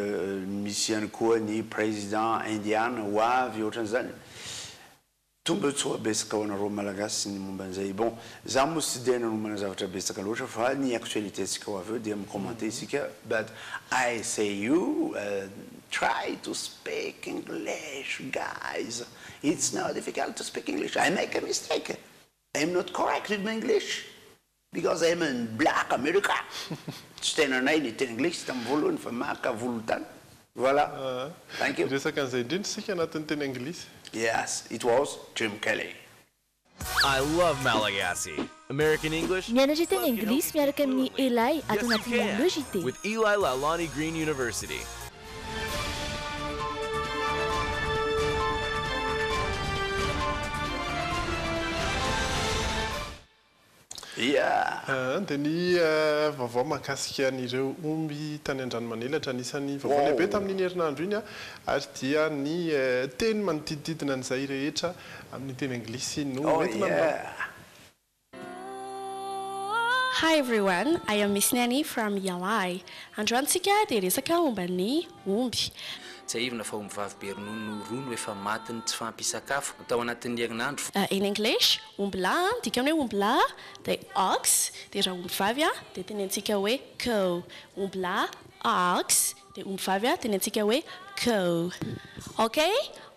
misy ihany koa ny président indiana ho avy ohatran'izany tomba tsoa besaka ho anareo malagasy ny momba an'izay bon za moa tsy dia nanomana zavatra besaka loatra fa ny actualité tsika ho avy eo dia micommente isika but I say you try to speak English, guys. It's not difficult to speak English. I make a mistake. I'm not correct with my English because I'm in Black America. Tena nay ny teny English tamin'ny voalohany fa maka volotany. Voilà. Thank you. Resaka an'izay indrindra sika anatin'ny teny Anglisy. Yes, it was Jim Kelly. I love Malagasy. American English. Mianatra teny Anglisy miaraka amin'ny Eli ato anatin'ny Logité. With Eli Lalani Green University. Yeah. Dia ny vaovao mahakasika an'ireo omby tany an-dranomanilatra anisan'ny vaovao lehibe tamin'iny herinandro iny ary dia ny teny manodidididina an'izay rehetra amin'ny teny anglisy no entina. Hi everyone, I am Miss Nanny from Yalai. Androantsika dia resaka momban'ny omby. Tsy aivina fa omby vavy be ronono rono efa matiny tsy fampisakafo tao anatin'ny herinandro. In English, omby lahy dikany hoe omby lahy dia ox, dia raha omby vavy dia tenentsika hoe cow. Omby lahy ox, dia omby vavy tenentsika hoe cow. Okay?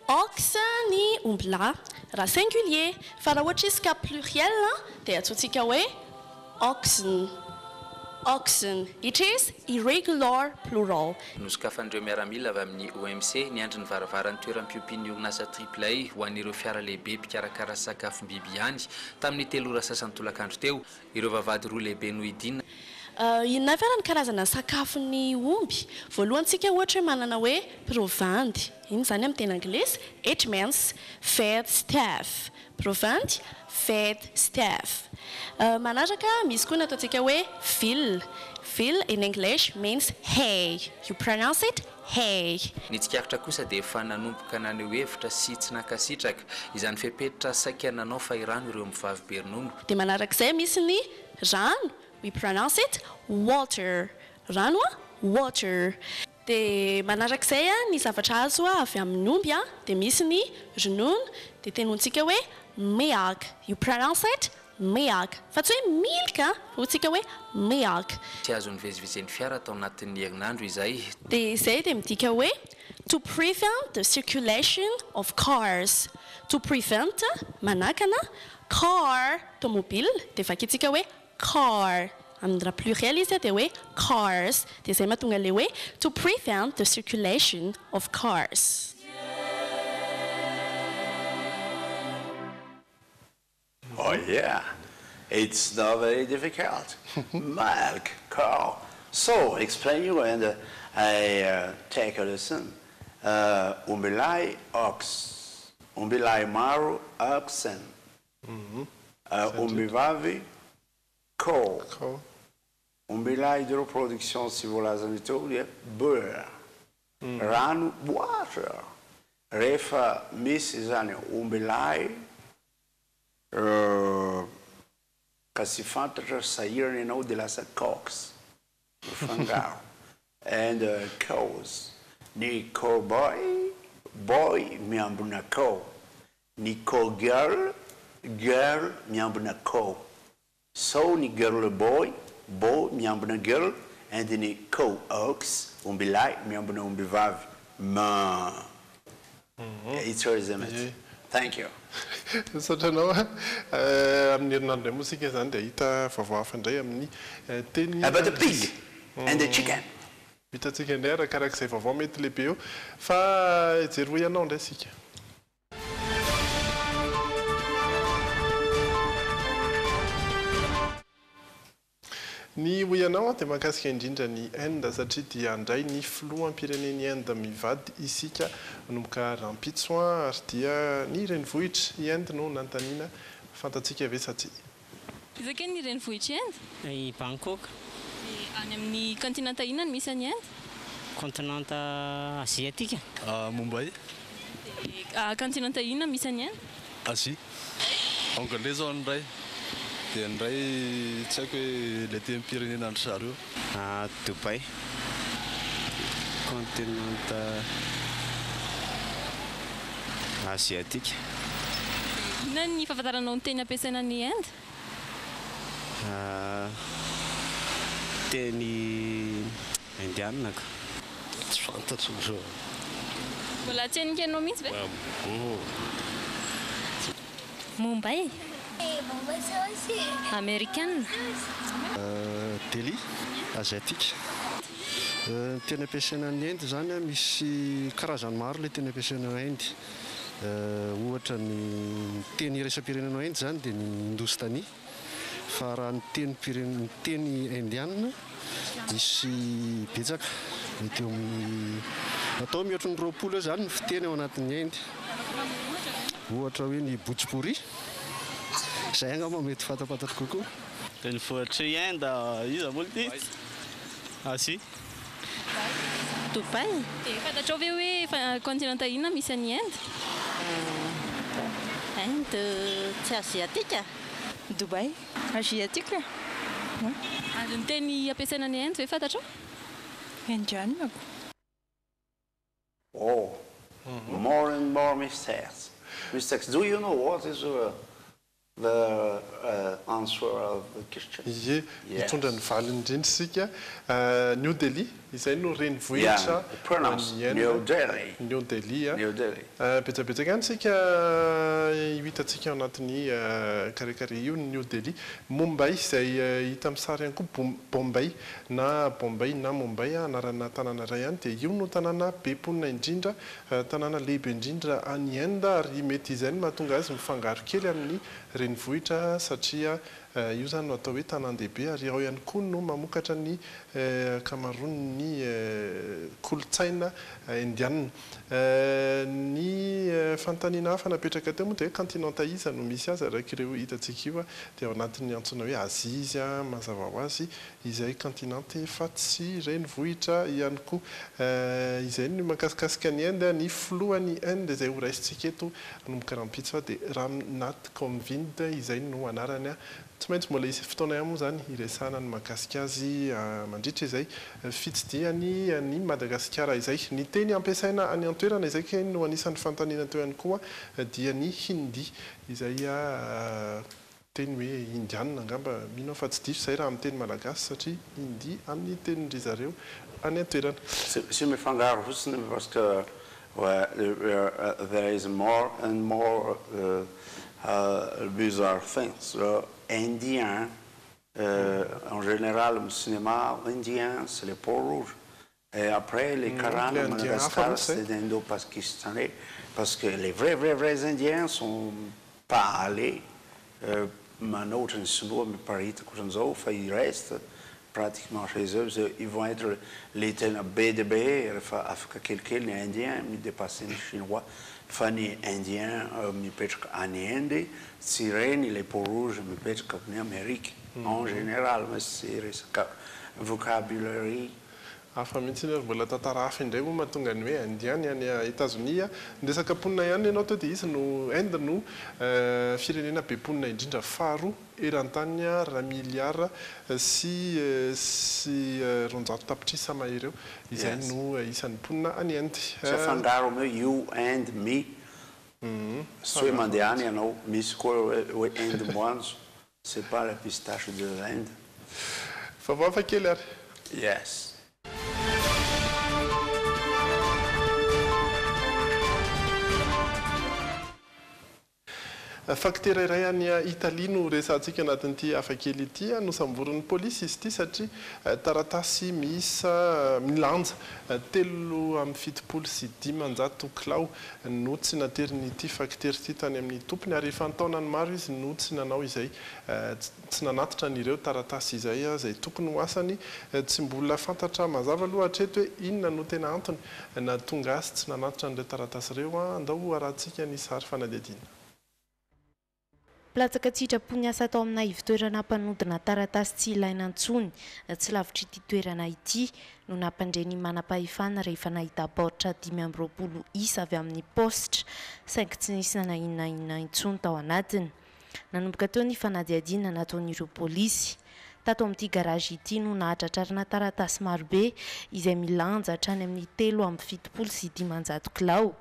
Ox ny omby lahy raha singulier, fa raha ohatra izy ka pluriel dia atsotsika hoe oxen. Oxen. It is irregular plural. Nosokafandreo miaramila avy amin'ny OMC ny andro ny varavarany toeram-piompian'ny orinasa AAA ho an'ireo fiara lehibe mpikarakara sakafom-biby ihany tamin'ny 3 ora sasantolakandro teo ireo vavady roa lehibe no idina. Inona avy ny karazana sakafon'ny omby? Voalohantsika ohatra hoe manana hoe provandy. Iny zany amin'ny teny anglisy, it means fed staff. Provandy, fed staff. Manaraka misy koa nataontsika hoe veal. Veal in English means hay. You pronounce it hay. Ny tsikaritra kosa dia efa nanomboka naneo hevitra sy tsy nankasitraka izany fepetra saika nanao fa irano ireo mivavy be ronono. Dia manarak'izay misy ny rano. We pronounce it water. Rano water. Dia manarak'izay ny zavatra azo avy amin'ny omby dia misy ny ronono dia tenontsika hoe milk. You pronounce it milk. Fa tsy hoe milk ho tsika hoe milk. Tsy azo nivezivezen'ny fiara tao anatin'ny herinandro izay. Dia izay dia midika hoe to prevent the circulation of cars. To prevent manakana car tomobile dia vakitsika hoe car. Amin'ny raha pluriel izy dia hoe cars. Dia izay mahatonga le hoe to prevent the circulation of cars. Oh yeah, it's not very difficult. Milk, cow. So, explain you and I take a lesson. Umbilai ox. Umbilai maru oxen. Umbivavi cow. Umbilai de reproduction si vous l'avez dit, beurre. Ranu water. Refa misizane umbilai kasi fantatra sahirana ianao dia lasa cox fangaro and cows ny cowboy boy miambina cow ny co girl, girl miambina co. So ny girl boy, boy miambina girl, and ny co ox, omby lahy miambina omby vavy. Ma. It's resumed. Thank you. Satranao amin'ny herinandro mosika zany dia hita vaovao hafa indray amin'ny teny about the pig and the chicken. Hitantsika indray arakarak'izay vaovao mety lehibe eo fa jery ianao indray sika. Ny hoianao dia mahakasika indrindra ny Inde satria dia andray ny filoham-pirenen'ny Inde mivady isika manomboka rampitso ary dia ny renivohitra i Inde no nantaniana fantatsika ve sa tsy? Izaka ny renivohitra i Inde? I Bangkok. Any amin'ny continent inona no misy any Inde? Continent asiatique. Mumbai. Continent inona misy any Inde? Asie. Anglais zao ndray. Dia ndray tsy haiko hoe le tenim-pirenena andry zareo. Dubai. Continent asiatique. Inona ny fahafantaranao ny teny ampiasaina any Inde? Teny indiana ka. Tsy fantatro zao. Mbola tsy hainiky ianao mihitsy ve? Mumbai. Américaine. Delhi, asiatique. Tena ampiasaina ny Inde zany misy karazany maro le tena ampiasaina ny Inde. Ohatra ny teny iraisam-pirenenao Inde zany dia ny Hindostanie. Fa raha ny teny indiana misy betsaka mety eo amin'ny atao mihoatra ny 20 eo zany ny fiteny ao anatin'ny Inde. Ohatra hoe ny Bhojpuri. Zay angamba mety fantapatatra kokoa. Teny vohitra i Inde iza moa ty? Asie. Dubai. Dia fantatrao ve hoe continent inona misy any Inde? Inde tsy asiatique. Dubai, asiatique. Ary ny teny ampiasaina any Inde ve fantatrao? Indiana. Oh, more and more mistakes. Mistakes. Do you know what is the answer of the question? Ie, mitondra ny valiny indrindra sika. New Delhi, izay no renivohitra. New Delhi. New Delhi. New Delhi. Betsabetsaka any sika hitantsika ao anatin'ny karekare io New Delhi. Mumbai izay hita amin'ny sary ihany koa Bombay na Mumbai anarana tanàna iray ihany dia io no tanàna be mponina indrindra, tanàna lehibe indrindra any Inde ary mety izay no mahatonga azy mifangaro kely amin'ny renivohitra satria io zany no atao hoe tanan-dehibe ary ao ihany koa no mamokatra ny kamaron'ny kolotsaina indiana. Ny fanontaniana hafa napetraka teo moa dia continent iza no misy azy araka ireo hitantsika io dia ao anatin'ny antsoina hoe Asie izy mazava ho azy izay continent efa tsy renivohitra ihany koa. Izay no mahakasikasika ny Inde ny filohan'ny Inde izay ho raisitsika eto nomboka rahampitso fa dia Ramnath Kovind izay no anarany. Tsy maintsy mbola isy fotoana ihany moa zany iresana ny mahakasika azy mandritra izay fitsidiany ny Madagasikara izay. Ny teny ampiasaina any an-toerana izay no anisan'ny fanontaniana teo ihany koa dia ny Hindi izay teny hoe indiana angamba mino fa tsy diso izay raha amin'ny teny malagasy satria Hindi amin'ny tenindry zareo any an-toerana. Sy mifangaro fotsiny parce que there is more and more bizarre things. Indien, en général, le cinéma indien, c'est les peaux rouges. Et après, les Karans de Madagascar, c'est des Indo-Pakistanais. Parce que les vrais Indiens ne sont pas allés. Maintenant, mais Paris, ils restent pratiquement chez eux. Ils vont être les BDB, quelqu'un, les Indiens, mais dépasser les Chinois. Fanny indien, mi petraka any Inde, sireny les peaux rouges, mi petraka amin'ny Amérique. En général, mais c'est resaka vocabulaire. Hafa mihitsy mbola tantara hafa indray moa mahatonga ny hoe indiany any États-Unis ny resaka mponina ihany ianao teo dia izy no Inde no firenena be mponina indrindra faharoa eran-tany raha miliara sy 200 tapitrisa mahery eo izay no isan'ny mponina any Inde. Sy afangaro meu you and me sy hoe mandeha any ianao misy koa hoe Inde moanjo c'est pas la pistache de l'Inde Favoafa kely ary yes Facteur iray any Italie no resantsika anatin'ity hafakely ity no samborin'ny polisy izy ity satria taratasy miisa milanja 3.7 kilao no tsy nateriny ity facteur ity tany amin'ny tompony ary efa ntaonany maro izy no tsy nanao izay tsy nanatitra an'ireo taratasy izay izay tokony ho asany tsy mbola fantatra mazava aloha hatreto hoe inona no tena antony na tonga azy tsy nanatitra an'ireo taratasy ireo andao arahantsika ny sary fanadihadiana. Platsaka sitrapony asa tao amina ivitoerana mpanodina taratasy tsy ilaina antsony tsy lavitry ity toerana ity no nampandreny manam-pahefana rehefa nahita baoritra 520 isa avy amin'ny positra saingy tsy nisy nanainona intsony tao anatiny. Nanomboka teo ny fanadihadiana nataon'ireo polisy. Tato amin'ity garage ity no nahatratrarina taratasy marobe izay milanja hatrany amin'ny 3.7 kilao.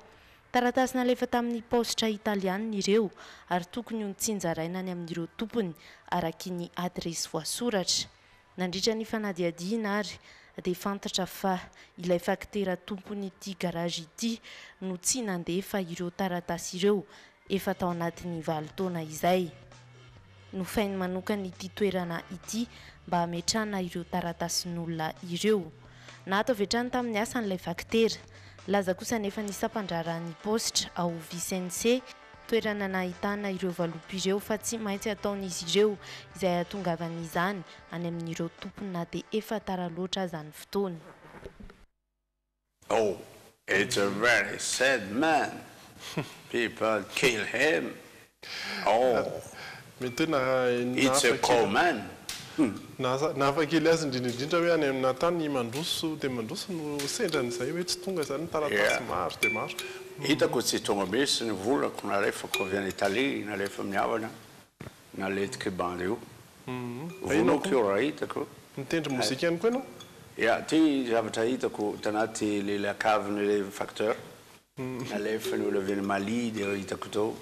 Taratasy nalefa tamin'ny positra italiana ireo ary tokony ho nitsinjaraina any amin'ireo tompony araky ny adresy voasoratra. Nandritra ny fanadihadiana ary dia fantatra fa ilay faktera tompony ity garage ity no tsy nandefa ireo taratasy ireo efa tao anatin'ny 20 taona izay. Nofainy manokana ity toerana ity mba hametrahana ireo taratasin'olona ireo. Nato avy hatrany tamin'ny asa n'ilay faktera. Laza kosa nefa ny sampandraran'ny positra ao VCNC toerana nahitana ireo valopy ireo fa tsy maintsy ataon'izy ireo izay atongavan'izany any amin'ireo tompony na dia efa tara loatra azany fotoana. Oh, it's a very sad man. People kill him. Oh, it's a cold man. Nahafakely azy indrindrindrindra hoe any amina tany mandroso dia mandroso no sendran'izay hoe tsy tonga zany taratasy maro dia maro. Hitako tsy tonga misy ny volako na rehefa kovy any Italie na rehefa mihavana na letika bandy io. Vonako io raha hitako. Mitendry mozika ihany koa ianao? Ia, ty zavatra hitako tanaty le akaviny le facteur. Nalefa ny olo avy any Mali dia hitako tao.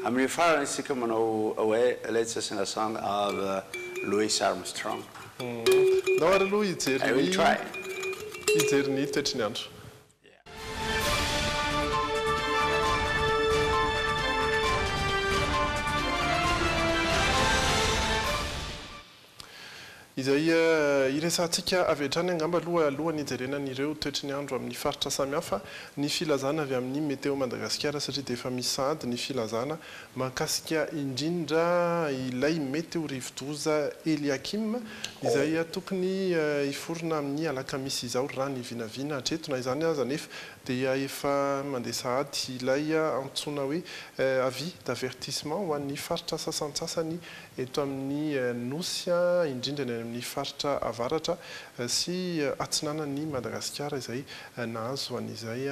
Amin'ny farany isika manao hoe Let's sing a song of Louis Armstrong. Ndao ary aloha hijery I will try. Hijery ny toetry ny andro. Izay iresantsika avy hatrany angamba alohan'ny hijerenan'ireo toetry ny andro amin'ny faritra samihafa ny filazana avy amin'ny Meteo Madagasikara satria dia efa misy sahady ny filazana mahakasika indrindra ilay meteo rivo-doza Eliakim izay tokony hiforona amin'ny alakamisy izao raha ny vinavina hatreto na izany aza nefa dia efa mandeha sahady ilay antsoina hoe avis d'avertissement ho an'ny faritra sasantsasany eto amin'ny nosy indrindra ny amin'ny faritra avaratra sy atsinanan'ny Madagasikara izay nahazo an'izay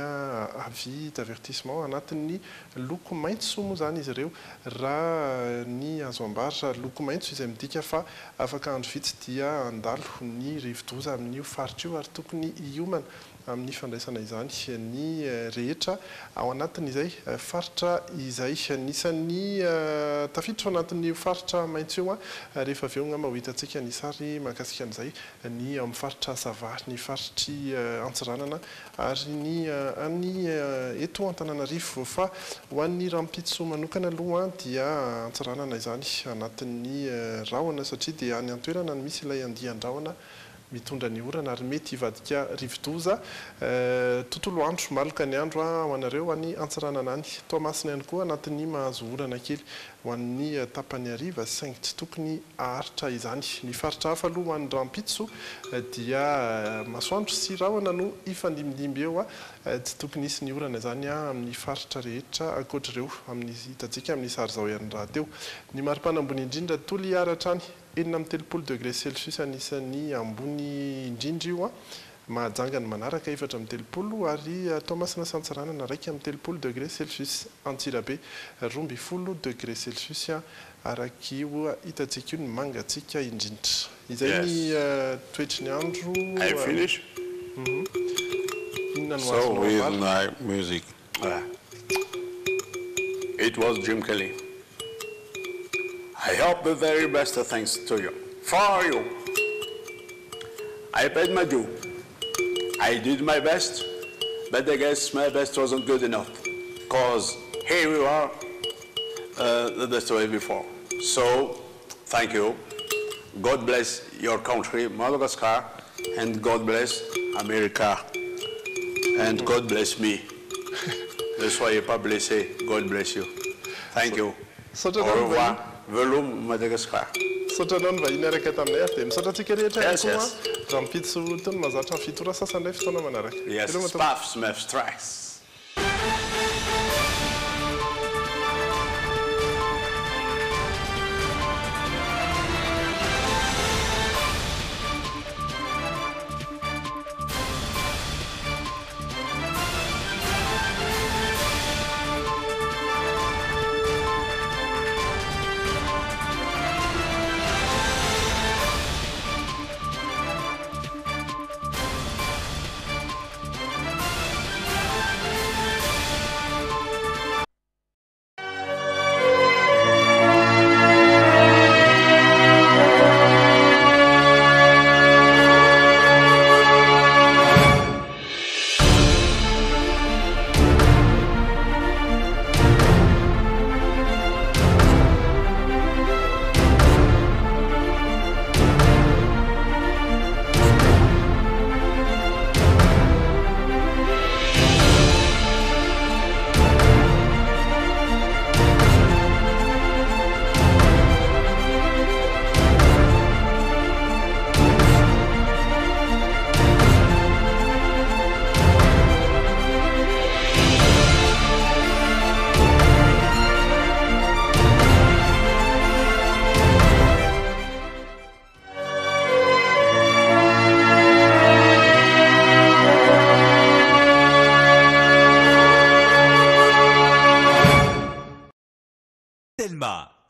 avis d'avertissement anatin'ny loko maitso moa zany izy ireo raha ny azo ambaratra loko maitso izay midika fa afaka andro vitsy dia andalo ny rivo-doza amin'io faritra io ary tokony hiomana amin'ny fandraisana izany ny rehetra ao anatin'izay faritra izay nisan'ny tafiditra ao anatin'ny faritra maitso io rehefa avy eo ngamba ho hitantsika ny sary mahakasika an'izay ny amin'ny faritra Sava ny faritry Antsiranana ary ny eto Antananarivo fa ho an'ny Rampitso manokana aloha dia Antsiranana izany anatin'ny rahona satria dia any an-toerana no misy ilay andian-drahona mitondra ny orana ary mety hivadika rivo-doza tontolo andro maloka ny andro ho anareo any Antsiranana any Toamasina ihany koa anatin'ny mahazo orana kely ho an'ny tapany hariva saingy tsy tokony aharitra izany. Ny faritra hafa aloha ho an'ny Rampitso dia masoandro sy rahona no ifandimindimby eo tsy tokony hisy ny orana izany amin'ny faritra rehetra ankoatr'ireo amin'ny hitantsika amin'ny sary izao ihany raha teo. Ny mari-panambony indrindra Toliara hatrany 4.3 degré Celsius anisan'ny ambony indrindra io mahajangany manaraka 4.3 ary Toamasina sy Antsiranana 1.3 degré Celsius Antsirabe 12 degré Celsius araky io hitantsika io ny mangatsika indrindra. Izay ny toetry ny andro. I finish? Inona no So with my music. it was Jim Kelly. I hope the very best thanks to you. For you. I paid my due. I did my best, but I guess my best wasn't good enough. Because here we are, the best way before. So, thank you. God bless your country, Madagascar, and God bless America. And God bless me. Ne soyez pas blessés. God bless you. Thank you. Au revoir. Velom Madagascar. Sotra ny vahiny araka taminay avy dia misaotra antsika rehetra ihany koa raha mipiditso tony mazatra ny fitora sasandray fotoana manaraka. Yes, Spaf Smith Strikes.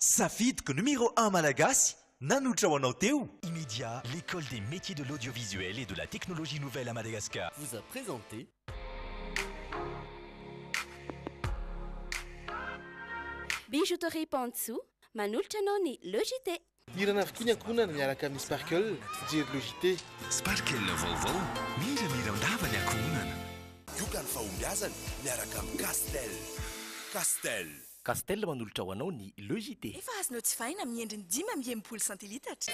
Safidiko numéro 1 malagasy, nanotra ho anao teo. Immédiat, l'école des métiers de l'audiovisuel et de la technologie nouvelle à Madagascar vous a présenté Bijouterie Pantsu, manolotra anao ny Logité. Irana avokoa ankohonana miaraka amin'ny Sparkle, fijery Logité. Sparkle vaovao, mira-mirandava ny ankohonana. Ioka ny fahombiazana miaraka amin'ny Castel. Castel. Castel manolotra ho anao ny Logité. Efa azonao tsy faina amin'ny endriny 5 centilitatra.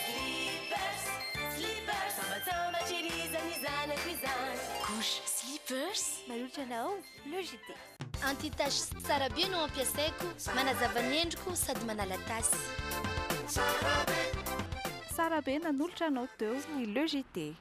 Slippers, sambatsambatririzana izanako izany. Couche slippers, manolotra anao Logité. Anti-tache tsara be no ampiasaiko, manazava ny endriko sady manala tasy. Sara be nanolotra anao teo ny Logité.